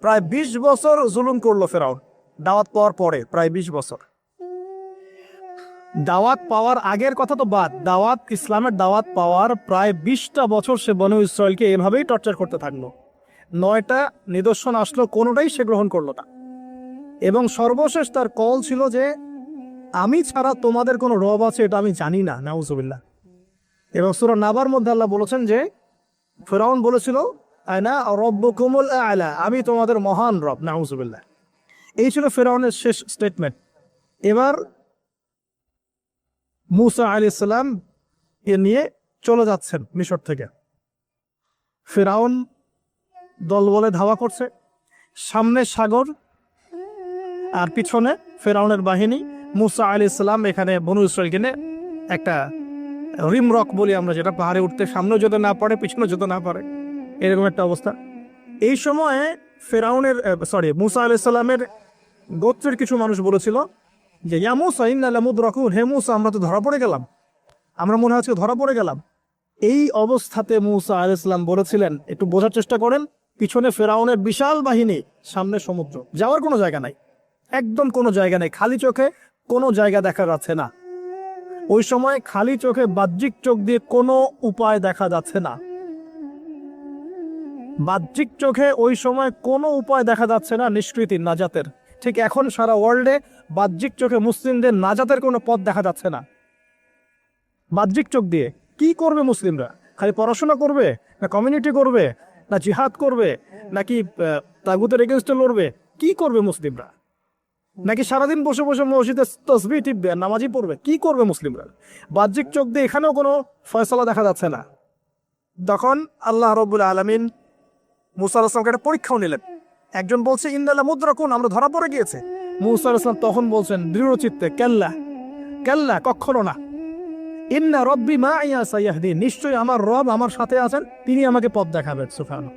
Speaker 1: প্রায় 20 বছর জুলুম করলো ফিরআউন দাওয়াত পাওয়ার পরে। প্রায় 20 বছর। দাওয়াত পাওয়ার আগের কথা তো বাদ, ইসলামের দাওয়াত পাওয়ার প্রায় 20টা বছর সে বনু ইসরাইলকে এভাবেই টর্চার করতে থাকলো। 9টা নিদর্শন আসলো, কোনোটাই সে গ্রহণ করলো না। এবং সর্বশেষ তার কল ছিল যে আমি ছাড়া তোমাদের কোনো রব আছে এটা আমি জানি না, নাউজুবিল্লাহ। এবং সূরা নাবার মধ্যে আল্লাহ বলেছেন যে ফিরআউন বলেছিল আনা রব্বুকুমুল আ'লা, আমি তোমাদের মহান রব, নাউজুবিল্লাহ। এই ছিল ফিরআউনের শেষ স্টেটমেন্ট। এবার মুসা আলাইহিস সালাম কে নিয়ে চলে যাচ্ছেন মিশর থেকে। ফিরআউন দলবলে ধাওয়া করছে, সামনে সাগর আর পিছনে ফিরআউনের বাহিনী। মুসা আলাইহিস সালাম এখানে বনু ইসরাইলকে নিয়ে একটা রিমরক বলি আমরা, যেটা পাহাড়ে উঠতে সামনে যেতে না পারে পিছনে যেতে না পারে, এরকম একটা অবস্থা। এই সময়ে ফেরাউনের মুসা আলাইহিস সালামের গোত্রের কিছু মানুষ বলেছিল যে ইয়া মুসা ইন্না লামুদরাকুন, হে মুসা আমরা তো ধরা পড়ে গেলাম, আমরা মনে হচ্ছে ধরা পড়ে গেলাম। এই অবস্থাতে মুসা আলাইহিস সালাম বলেছিলেন একটু বোঝার চেষ্টা করেন, পিছনে ফেরাউনের বিশাল বাহিনী, সামনে সমুদ্র, যাওয়ার কোনো জায়গা নাই, একদম কোনো জায়গা নেই, খালি চোখে কোনো জায়গা দেখা যাচ্ছে না। ওই সময় খালি চোখে বাহ্যিক চোখ দিয়ে কোনো উপায় দেখা যাচ্ছে না, বাহ্যিক চোখে ওই সময় কোনো উপায় দেখা যাচ্ছে না নিষ্কৃতির, নাজাতের। ঠিক এখন সারা ওয়ার্ল্ডে বাহ্যিক চোখে মুসলিমদের নাজাতের কোনো পথ দেখা যাচ্ছে না। বাহ্যিক চোখ দিয়ে কি করবে মুসলিমরা? খালি পড়াশোনা করবে, না কমিউনিটি করবে, না জিহাদ করবে, নাকি তাগুতের এগেনস্টে লড়বে? কি করবে মুসলিমরা? নাকি সারাদিন বসে বসে মসজিদে তসবিহ টিপবে, নামাজি পড়বে? কি করবে মুসলিমরা? বাহ্যিক চোখ দিয়ে এখানেও কোনো ফয়সালা দেখা যাচ্ছে না। তখন আল্লাহ রাব্বুল আলামিন মুসা আলাইহিস সালামকে একটা পরীক্ষাও নিলেন। একজন বলছে ইন্না লামুদরাকুন, আমরা ধরা পড়ে গিয়েছে। মুসা আলাইহিস সালাম তখন বলছেন দৃঢ় চিত্তে, কাল্লা কাল্লা, কখনো না, ইন্না রব্বি মাইয়া সাইয়াহদিন, নিশ্চয়ই আমার রব আমার সাথে আছেন, তিনি আমাকে পথ দেখাবেন। সুবহানাল্লাহ।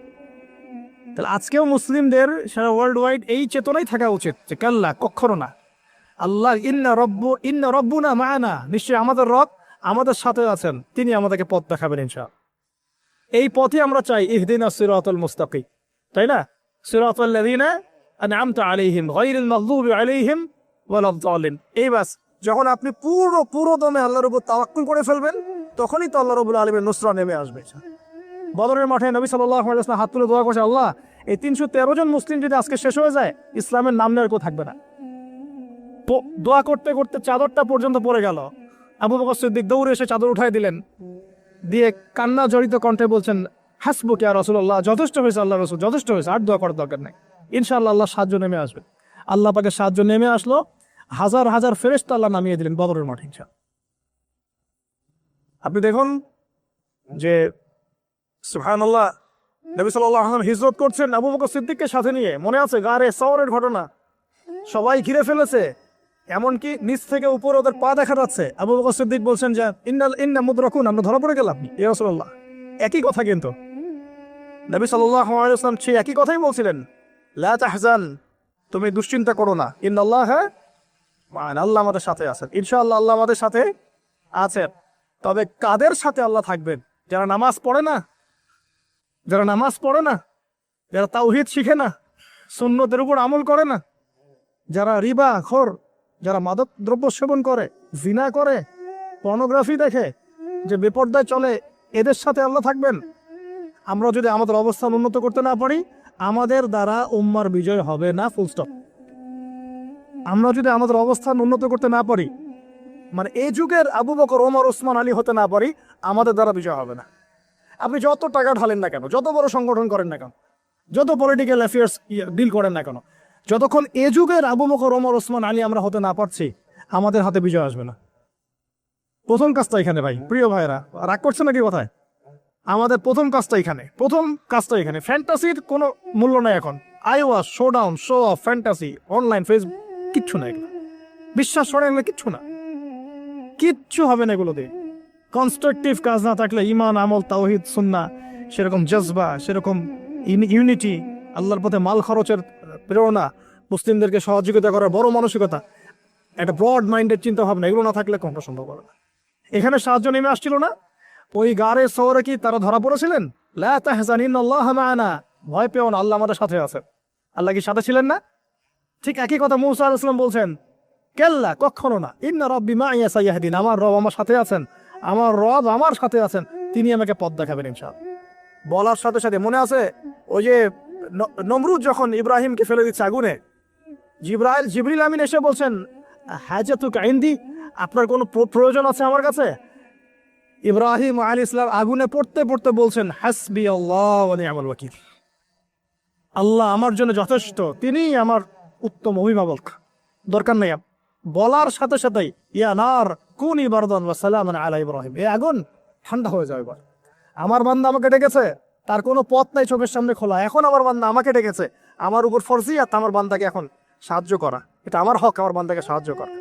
Speaker 1: তাহলে আজকেও মুসলিমদের সারা ওয়ার্ল্ড ওয়াইড এই চেতনাই থাকা উচিত যে কাল্লা, কখনো না, আল্লাহ ইন্না রব্বুনা মা'ানা, নিশ্চয়ই আমাদের রব আমাদের সাথে আছেন, তিনি আমাদেরকে পথ দেখাবেন ইনশাআল্লাহ। এই পথে আমরা চাই ইহদিনাস সিরাতাল মুস্তাকিম, তাই না? সিরাতাল লাযিনা আন'আমতা আলাইহিম গায়রিল মাগদুবি আলাইহিম ওয়ালাদ দালিন। এই বাস, যখন আপনি পুরো দমে আল্লাহর উপর তাওয়াক্কুল করে ফেলবেন, তখনই তো আল্লাহ রাব্বুল আলামিনের নুসরা নেমে আসবে। বদরের মাঠে নবী সাল্লাল্লাহু আলাইহি ওয়াসাল্লাম হাত তুলে দোয়া করছে, আল্লাহ এই 313 জন মুসলিম যদি আজকে শেষ হয়ে যায়, ইসলামের নাম নেওয়ার কেউ থাকবে না। দোয়া করতে করতে চাদরটা পর্যন্ত পড়ে গেল। আবু বকর সিদ্দিক দৌড়ে এসে চাদর উঠাই দিলেন, দিয়ে কান্না জড়িত কণ্ঠে বলছেন, হাসবুক ইয়া রাসূলুল্লাহ, যথেষ্ট হয়েছে আল্লাহ রাসূল, যথেষ্ট হয়েছে, আর দোয়া করার দরকার নাই, ইনশাআল্লাহ আল্লাহ সাহায্য নেমে আসবে। আল্লাহ পাকের সাহায্য নেমে আসলো, হাজার হাজার ফেরেশতা আল্লাহ নামিয়ে দিলেন বদরের মাঠে। আপনি দেখুন যে সুবহানাল্লাহ, নবী সাল্লাল্লাহু আলাইহি ওয়াসাল্লাম হিজরত করছেন আবু বকর সিদ্দিককে সাথে নিয়ে, মনে আছে গারে সাওরের ঘটনা, সবাই ঘিরে ফেলেছে, এমনকি নিচ থেকে উপর ওদের পা দেখা যাচ্ছে। আবু বকর সিদ্দিক বলছেন যে ইন্না মুদরাকুন, আমরা ধরা পড়ে গেলাম ইয়া রাসূলুল্লাহ। একই কথা কিন্তু নবী সাল্লাল্লাহু আলাইহি ওয়াসাল্লাম সেই একই কথাই বলছিলেন, লা তাহজান, তুমি দুশ্চিন্তা করো না, ইন্নাল্লাহা মা'ানা, আল্লাহ আমাদের সাথে আছেন, ইনশাআল্লাহ আল্লাহ আমাদের সাথে আছেন। তবে কাদের সাথে আল্লাহ থাকবেন? যারা নামাজ পড়ে না, যারা তাওহীদ শিখে না, সুন্নতের উপর আমল করে না, যারা রিবা খোর, যারা মাদক দ্রব্য সেবন করে, জিনা করে, পর্নোগ্রাফি দেখে, যে বেপরদায় চলে, এদের সাথে আল্লাহ থাকবেন। আমরা যদি আমাদের অবস্থান উন্নত করতে না পারি, আমাদের দ্বারা উম্মার বিজয় হবে না, ফুল স্টপ। আমরা যদি আমাদের অবস্থান উন্নত করতে না পারি, মানে এই যুগের আবু বকর, ওমর, ওসমান, আলী হতে না পারি, আমাদের দ্বারা বিজয় হবে না। আপনি যত টাকা ঢালেন না কেন, যত বড় সংগঠন করেন না কেন, যত পলিটিক্যাল অ্যাফেয়ার্স ডিল করেন না কেন, যতক্ষণ এ যুগের আবু বকর, ওমর, ওসমান, আলী আমরা হতে না পারছি, আমাদের হাতে বিজয় আসবে না। প্রথম কাজটা এখানে ভাই, প্রিয় ভাইরা, রাগ করছে নাকি কথায়? আমাদের প্রথম কাজটা এখানে। ফ্যান্টাসির কোনো মূল্য নাই এখন। Eyewash, showdown, show off, fantasy, online, Facebook, কিচ্ছু না এগুলো। বিশ্বাস সরে গেলে কিচ্ছু হবে না এগুলো দিয়ে। কনস্ট্রাকটিভ কাজ না থাকলে, ইমান, আমল, তাওহীদ, সুন্নাহ, সেরকম জজবা, সেরকম ইউনিটি, আল্লাহর পথে মাল খরচের প্রেরণা, মুসলিমদেরকে সহযোগিতা করার বড় মানসিকতা, একটা ব্রড মাইন্ডেড চিন্তা ভাবনা, এগুলো না থাকলে কোনটা সম্ভব হবে না। এখানে সাহায্য নেমে আসছিল না? ওই গারে সওরে কি তারা ধরা পড়েছিলেন? লা তাহজান ইন্নাল্লাহা মা'ানা, ভয় পেও না, আল্লাহ আমাদের সাথে আছেন। আল্লাহ কি সাথে ছিলেন না? ঠিক একই কথা মুসা আলাইহিস সালাম বলছেন, কাল্লা, কখনো না, ইন্না রব্বি মা'িয়া সাইয়াহদিন, আমার রব আমার সাথে আছেন, তিনি আমাকে পথ দেখাবেন ইনশাআল্লাহ। বলার সাথে সাথে মনে আছে ওই যে নমরুদ যখন ইব্রাহিমকে ফেলে দিচ্ছে আগুনে, জিবরিল আমিন এসে বলছেন, হাজাতুকা ইনদি, আপনার কোনো প্রয়োজন আছে আমার কাছে? ইব্রাহিম আলাইহিস সালাম আগুনে পড়তে পড়তে বলছেন, হাসবি আল্লাহ ওয়া নি'মাল ওয়াকিল, আল্লাহ আমার জন্য যথেষ্ট, তিনিই আমার উত্তম অভিভাবক, দরকার নেই। বলার সাথে সাথেই ইয়া নার কুনি বারদান ওয়া সালামান আলা ইব্রাহিম, এই আগুন ঠান্ডা হয়ে যাবে। আমার বান্দা আমাকে ডেকেছে, তার কোনো পথ নাই চোখের সামনে খোলা, এখন আমার বান্দা আমাকে ডেকেছে, আমার উপর ফরজিয়াত আমার বান্দাকে এখন সাহায্য করা, এটা আমার হক, আমার বান্দাকে সাহায্য করা।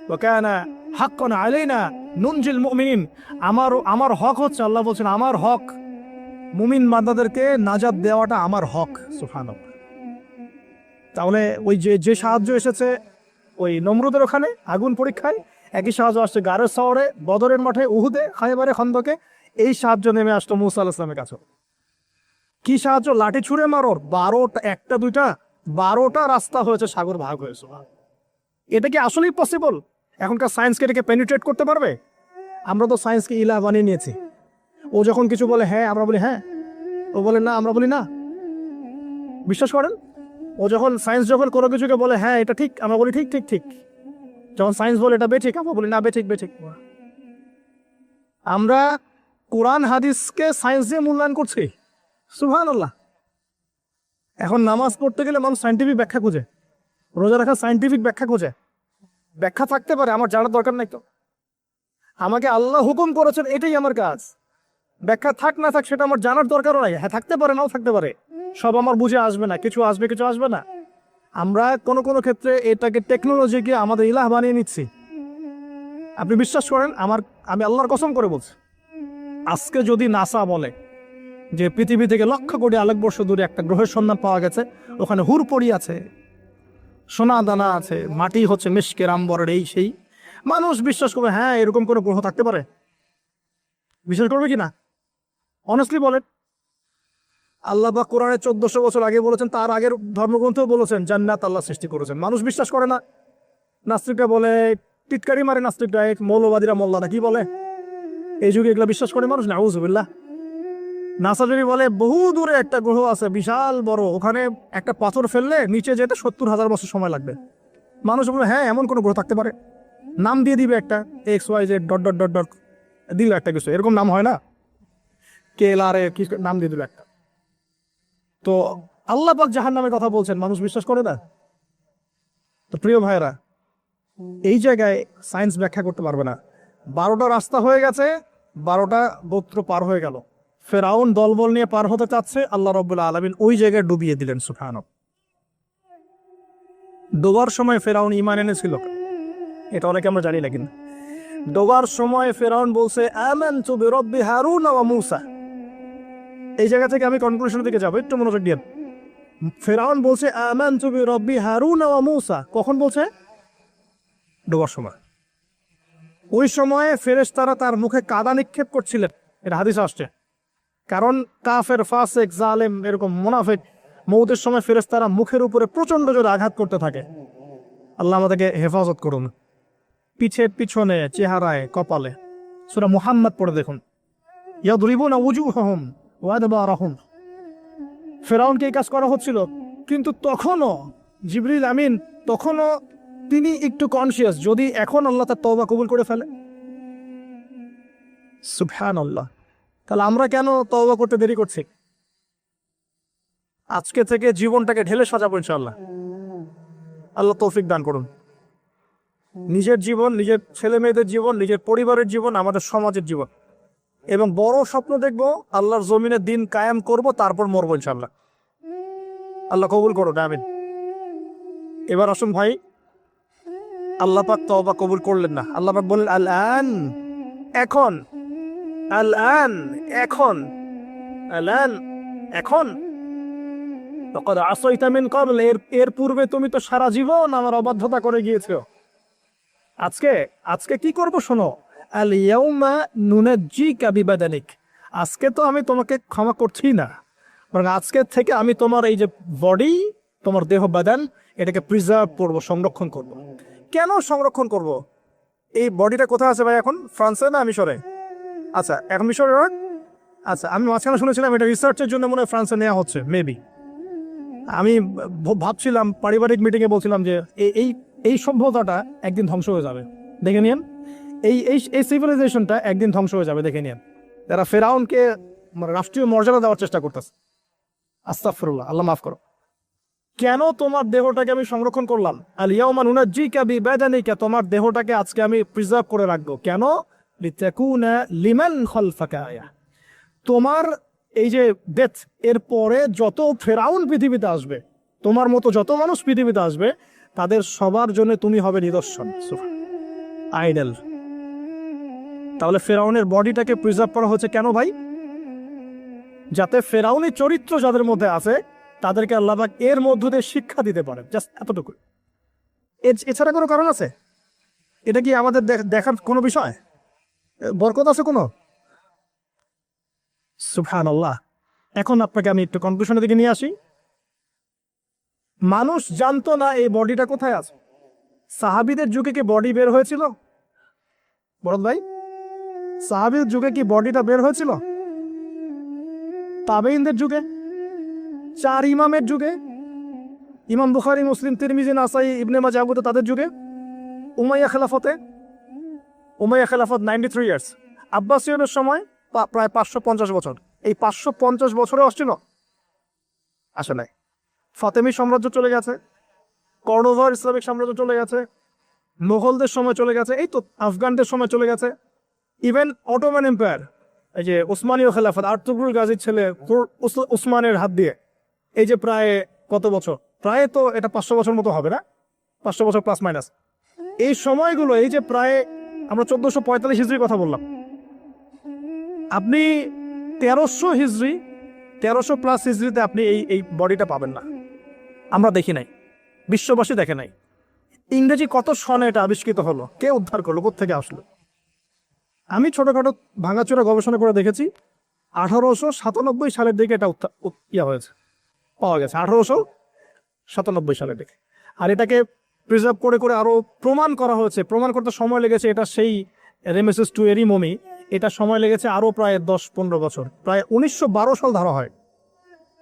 Speaker 1: ওয়া কানা হাক্কান আলাইনা নুনজিল মুমিনিন, আমার হক হচ্ছে, আল্লাহ বলছেন আমার হক মুমিন বান্দাদেরকে নাজাত দেওয়াটা আমার হক। সুবহানাল্লাহ। তাহলে ওই যে সাহায্য এসেছে ওই নমরুদের ওখানে আগুন পরীক্ষায়, একই সাহায্য আসছে গারের শহরে, বদরের মাঠে, উহুদে, খায়বারে, খন্দকে, এই সাহায্য নেমে আসতো মুসা আলাইহিস সালামের কাছে। কি সাহায্য? লাঠি ছুঁড়ে মারোর 12টা, একটা দুইটা 12টা রাস্তা হয়েছে, সাগর ভাগ হয়েছে। এটা কি আসলেই পসিবল? এখনকার সায়েন্সকে এটাকে পেনিট্রেট করতে পারবে? আমরা তো সায়েন্সকে ইলাহ বানিয়ে নিয়েছি। ও যখন কিছু বলে হ্যাঁ, আমরা বলি হ্যাঁ, ও বলে না, আমরা বলি না। বিশ্বাস করেন? ও যখন সায়েন্স যখন কোনো কিছুকে বলে হ্যাঁ এটা ঠিক, আমরা বলি ঠিক ঠিক ঠিক। যখন সায়েন্স বলে এটা বেঠিক, আমরা বলি না বেঠিক বেঠিক। আমরা কোরআন হাদিসকে সায়েন্স দিয়ে মূল্যায়ন করছি। সুবহানাল্লাহ। এখন নামাজ পড়তে গেলে মানুষ সায়েন্টিফিক ব্যাখ্যা খুঁজে, রোজা রাখা সায়েন্টিফিক ব্যাখ্যা খুঁজে। ব্যাখ্যা থাকতে পারে, আমার জানার দরকার নাই তো। আমাকে আল্লাহ হুকুম করেছেন, এটাই আমার কাজ। ব্যাখ্যা থাক না থাক সেটা আমার জানার দরকারও নাই। হ্যাঁ থাকতে পারে, নাও থাকতে পারে, সব আমার বুঝে আসবে না, কিছু আসবে কিছু আসবে না। আমরা কোনো ক্ষেত্রে এটাকে টেকনোলজিকে আমাদের ইলাহ বানিয়ে নিচ্ছি। আপনি বিশ্বাস করেন, আমি আল্লাহর কসম করে বলছি, আজকে যদি নাসা বলে যে পৃথিবী থেকে লক্ষ কোটি আলোকবর্ষ দূরে একটা গ্রহের সন্ধান পাওয়া গেছে, ওখানে হুরপড়ি আছে, সোনা দানা আছে, মাটি হচ্ছে মিশকের আম্বরের, এই সেই, মানুষ বিশ্বাস করবে হ্যাঁ এরকম কোনো গ্রহ থাকতে পারে? বিশ্বাস করবে কি না? অনেস্টলি বলেন। আল্লাহ পাক কোরআনে 1400 বছর আগে বলেছেন, তার আগের ধর্মগ্রন্থও বলেছেন জান্নাত আল্লাহ সৃষ্টি করেছেন। মানুষ বিশ্বাস করে না। নাস্তিকরা বলে, টিটকারি মারে নাস্তিকরা, মৌলবাদীরা, মোল্লারা কি বলে, এই যুগে এগুলো বিশ্বাস করে মানুষ? নাউযুবিল্লাহ। নাসা যদি বলে বহু দূরে একটা গ্রহ আছে বিশাল বড়, ওখানে একটা পাথর ফেললে নিচে যেতে 70,000 বছর সময় লাগবে, মানুষ বলবে হ্যাঁ এমন কোনো গ্রহ থাকতে পারে। নাম দিয়ে দিবে একটা XYZ dot dot dot dot, দিল একটা কিছু, এরকম নাম হয় না, KLR কি নাম দিয়ে দিল একটা। তো আল্লাহ পাক জাহান্নামের কথা বলছেন, মানুষ বিশ্বাস করে না। তো প্রিয় ভাইরা, এই জায়গায় সায়েন্স ব্যাখ্যা করতে পারবে না। 12টা রাস্তা হয়ে গেছে, 12টা গোত্র পার হয়ে গেল। ফেরাউন দলবল নিয়ে পার হতে চাচ্ছে, আল্লাহ রাব্বুল আলামিন ওই জায়গায় ডুবিয়ে দিলেন। সুবহানাল্লাহ। ডোবার সময় ফেরাউন ঈমান এনেছিল, এটা অনেকে আমরা জানি না, কিন্তু ডোবার সময় ফেরাউন বলছে আমানতু বিরাব্বি হারুন ওয়া মূসা। এই জায়গা থেকে আমি কনক্লুশনের দিকে যাব, একটু মনোযোগ দিন। ফেরাউন বলছে আমানতু বিরাব্বি হারুন ওয়া মূসা, কখন বলছে? ডোবার সময়। ওই সময়ে ফেরেশতারা তার মুখে কাদা নিক্ষেপ করছিলেন, এটা হাদিসে আসছে। কারণ কাফের, ফাসিক, জালেম, এরকম মুনাফিক মউতের সময় ফেরেশতারা মুখের উপরে প্রচন্ড জোরে আঘাত করতে থাকে। আল্লাহ আমাদেরকে হেফাজত করুন। পিছনে, চেহারায়, কপালে। সূরা মুহাম্মদ পড়ে দেখুন, ইয়াদরিবুনা উজুহাহুম ওয়া আদবারাহুম। ফেরাউনকে এই কাজ করা হচ্ছিল, কিন্তু তখনও জিবরিল আমিন, তখনও তিনি একটু কনসিয়াস, যদি এখন আল্লাহ তার তওবা কবুল করে ফেলে। সুবহানাল্লাহ। তাহলে আমরা কেন তওবা করতে দেরি করছি? আজকে থেকে জীবনটাকে ঢেলে সাজাবো ইনশাআল্লাহ। আল্লাহ তৌফিক দান করুন। নিজের জীবন, নিজের ছেলে মেয়েদের জীবন, নিজের পরিবারের জীবন, আমাদের সমাজের জীবন, এবং বড় স্বপ্ন দেখব, আল্লাহর জমিনে দিন কায়েম করব, তারপর মরবো ইনশাআল্লাহ। আল্লাহ কবুল করুন, আমিন। এবার আসুন ভাই, আল্লাহ পাক তওবা কবুল করলেন না। আল্লাহ পাক বললেন আল আন, এখন, আল আন, এখন, আল আন, এখন, লাকাদ আসাইতা মিন ক্বাবল, এর পূর্বে তুমি তো সারা জীবন আমার অবাধ্যতা করে গিয়েছো। আজকে কি করব শোনো, আল ইয়াউমা নুনাজ্জিকা বিবাদানিক, আজকে তো আমি তোমাকে ক্ষমা করছি না, বরং আজকে থেকে আমি তোমার এই যে বডি, তোমার দেহ বাদান, এটাকে প্রিজার্ভ করব, সংরক্ষণ করব। কেন সংরক্ষণ করব? এই বডিটা কোথায় আছে ভাই এখন? ফ্রান্সে না মিশরে? আচ্ছা, এখন মিশরে। আচ্ছা, আমি মাঝখানে শুনেছিলাম এটা রিসার্চের জন্য মনে হয় ফ্রান্সে নেওয়া হচ্ছে, মেবি। আমি ভাবছিলাম, পারিবারিক মিটিংয়ে বলছিলাম যে এই সভ্যতাটা একদিন ধ্বংস হয়ে যাবে, দেখে নিন। এই সিভিলাইজেশনটা একদিন ধ্বংস হয়ে যাবে, দেখে নিন। যারা ফেরাউনকে রাষ্ট্রীয় মর্যাদা দেওয়ার চেষ্টা করতেছে, আস্তাগফিরুল্লাহ, আল্লাহ মাফ করো। কেন তোমার দেহটাকে আমি সংরক্ষণ করলাম? আল ইয়াউমা নুনাজ্জিকা বিবাদানিকা, তোমার দেহটাকে আজকে আমি প্রিজার্ভ করে রাখবো। কেন? লিতাকুনা লিমান খালফাকা আয়া, তোমার এই যে ডেথ, এর পরে যত ফেরাউন পৃথিবীতে আসবে, তোমার মতো যত মানুষ পৃথিবীতে আসবে, তাদের সবার জন্য তুমি হবে নিদর্শন। আইডল। তাহলে ফেরাউনের বডিটাকে প্রিজার্ভ করা হচ্ছে কেন ভাই? যাতে ফেরাউনি চরিত্র যাদের মধ্যে আছে তাদেরকে আল্লাহ পাক এর মধ্য দিয়ে শিক্ষা দিতে পারেন, জাস্ট এতটুকু। এছাড়া কোনো কারণ আছে? এটা কি আমাদের দেখার কোনো বিষয়? বরকত আছে কোনো? সুবহানাল্লাহ। এখন আপনাকে আমি একটু কনক্লুশনের দিকে নিয়ে আসি। মানুষ জানতো না এই বডিটা কোথায় আছে। সাহাবীদের যুগে কি বডি বের হয়েছিল? বরদ ভাই, সাহাবীর যুগে কি বডিটা বের হয়েছিল? তাবেঈনদের যুগে, চার ইমামের যুগে, ইমাম বুখারী, মুসলিম, তিরমিজি, নাসাই, ইবনে মাজাহ, আবু দাউদ তাদের যুগে, উমাইয়া খেলাফত 93 ইয়ার্স, আব্বাসীয়দের সময় প্রায় 550 বছর। এই 550 বছরে আসছিল? আসে নাই। ফাতেমি সাম্রাজ্য চলে গেছে, কর্ডোভার ইসলামিক সাম্রাজ্য চলে গেছে, মোগলদের সময় চলে গেছে, এই তো আফগানদের সময় চলে গেছে, ইভেন অটোমান এম্পায়ার, এই যে ওসমানীয় খেলাফত, আর্তুগরুল গাজীর ছেলে উসমানের হাত দিয়ে, এই যে প্রায় কত বছর, প্রায় তো এটা 500 বছর মতো হবে না, 500 বছর প্লাস মাইনাস। এই সময়গুলো, এই যে প্রায় আমরা 1445 হিজরির কথা বললাম, আপনি 1300 হিজরি, 1300 প্লাস হিজরিতে আপনি এই বডিটা পাবেন না। আমরা দেখি নাই, বিশ্ববাসী দেখে নাই। ইংরেজি কত সনে এটা আবিষ্কৃত হলো, কে উদ্ধার করলো, কোত্থেকে আসলো? আমি ছোটখাটো ভাঙাচোরা গবেষণা করে দেখেছি 1897 সালের দিকে এটা হয়েছে, পাওয়া গেছে 1897 সালের দিকে। আর এটাকে প্রিজার্ভ করে করে আরো প্রমাণ করা হয়েছে। প্রমাণ করতে সময় লেগেছে, এটা সেই রেমেসিস টু এরই মমি, এটা সময় লেগেছে আরো প্রায় 10-15 বছর, প্রায় 1912 সাল ধরা হয়।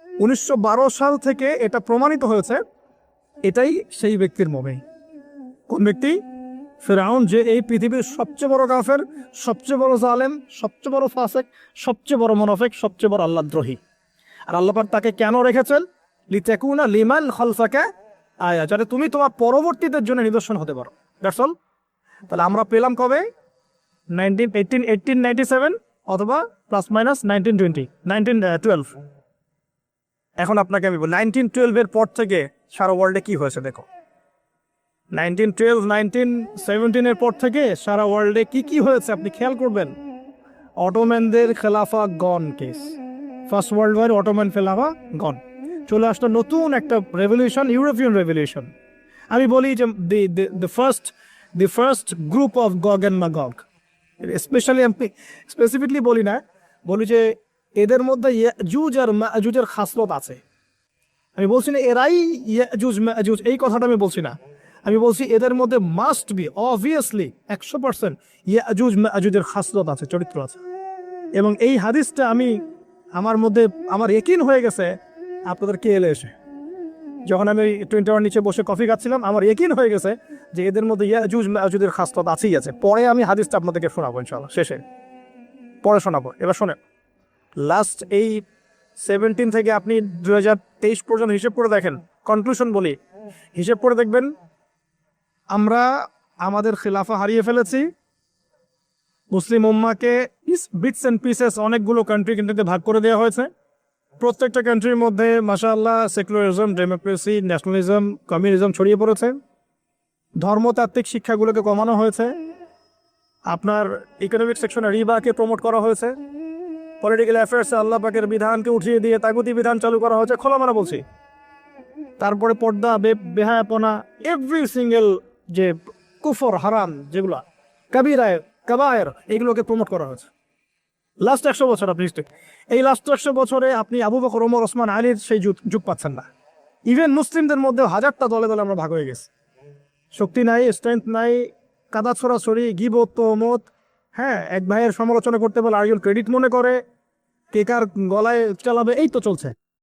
Speaker 1: 1912 সাল থেকে এটা প্রমাণিত হয়েছে এটাই সেই ব্যক্তির মমি। কোন ব্যক্তি? ফিরআউন, যে এই পৃথিবীর সবচেয়ে বড় কাফের, সবচেয়ে বড় জালেম, সবচেয়ে বড় ফাসিক, সবচেয়ে বড় মুনাফিক, সবচেয়ে বড় আল্লাহদ্রোহী। আর আল্লাহ পাক তাকে কেন রেখেছেন? লিতাকুনা লিমান খালফাকা আয়া, যাতে তুমি তোমার পরবর্তীদের জন্য নিদর্শন হতে পারো। That's all. তাহলে আমরা পেলাম কবে? 1897 অথবা প্লাস মাইনাস 1912। এখন আপনাকে আমি বলি 1912 এর পর থেকে সারা ওয়ার্ল্ডে কি হয়েছে দেখো। 1912, 1917 এর পর থেকে সারা ওয়ার্ল্ডে কি কি হয়েছে আপনি খেয়াল করবেন। অটোম্যানদের খেলাফা gone case, first world war, Ottoman খেলাফা গন। চলে আসলো নতুন একটা রেভলিউশন, ইউরোপিয়ান রেভলিউশন। আমি বলি যে the first group of গগ and ম্যাগগ, specially আমি স্পেসিফিকলি বলি না, বলি যে এদের মধ্যে ইয়াজুজ আর মাজুজের খাসলত আছে। আমি বলছি না এরাই ইয়াজুজ মাজুজ, এই কথাটা আমি বলছি না। আমি বলছি এদের মধ্যে মাস্ট বি, অবভিয়াসলি 100% ইয়াজুজ মাজুজের খাসলত আছে, চরিত্র আছে। এবং এই হাদিসটা আমার মধ্যে আমার ইয়াকিন হয়ে গেছে আপনাদের কে এলে এসে, যখন আমি 21 নিচে বসে কফি খাচ্ছিলাম, আমার ইয়াকিন হয়ে গেছে যে এদের মধ্যে ইয়াজুজ মাজুজের খাসলত আছেই আছে। পরে আমি হাদিসটা আপনাদেরকে শোনাবো ইনশাআল্লাহ, শেষে পরে শোনাবো। এবার শোনেন, লাস্ট এই 17 থেকে আপনি 2023 পর্যন্ত হিসেব করে দেখেন, কনক্লুশন বলি, হিসেব করে দেখবেন আমরা আমাদের খিলাফা হারিয়ে ফেলেছি। মুসলিম উম্মাকে বিটস অ্যান্ড পিসেস অনেকগুলো কান্ট্রিতে ভাগ করে দেওয়া হয়েছে। প্রত্যেকটা কান্ট্রির মধ্যে মাশাআল্লাহ সেকুলারিজম, ডেমোক্রেসি, ন্যাশনালিজম, কমিউনিজম ছড়িয়ে পড়েছে। ধর্মতাত্ত্বিক শিক্ষাগুলোকে কমানো হয়েছে। আপনার ইকোনমিক সেকশনে রিবাকে প্রমোট করা হয়েছে। পলিটিক্যাল অ্যাফেয়ার্সে আল্লাহ পাকের বিধানকে উঠিয়ে দিয়ে তাগুতি বিধান চালু করা হয়েছে, খোলামেলা বলছি। তারপরে পর্দা, বেহায়াপনা, এভরি সিঙ্গেল যে কুফর, হারাম যেগুলো, কাবিরায় কাবায়ের, এগুলোকে প্রমোট করা হয়েছে লাস্ট 100 বছর। আপনি এই লাস্ট 100 বছরে আপনি আবু বকর, ওমর, ওসমান, আলীর সেই যুগ পাচ্ছেন না। ইভেন মুসলিমদের মধ্যে হাজারটা দলে দলে আমরা ভাগ হয়ে গেছি। শক্তি নাই, স্ট্রেংথ নাই, কাদা ছড়াছড়ি, গিবত, তহমত। হ্যাঁ, এক ভাইয়ের সমালোচনা করতে বলে আরেকজন ক্রেডিট মনে করে, কে কার গলায় চালাবে, এই তো চলছে।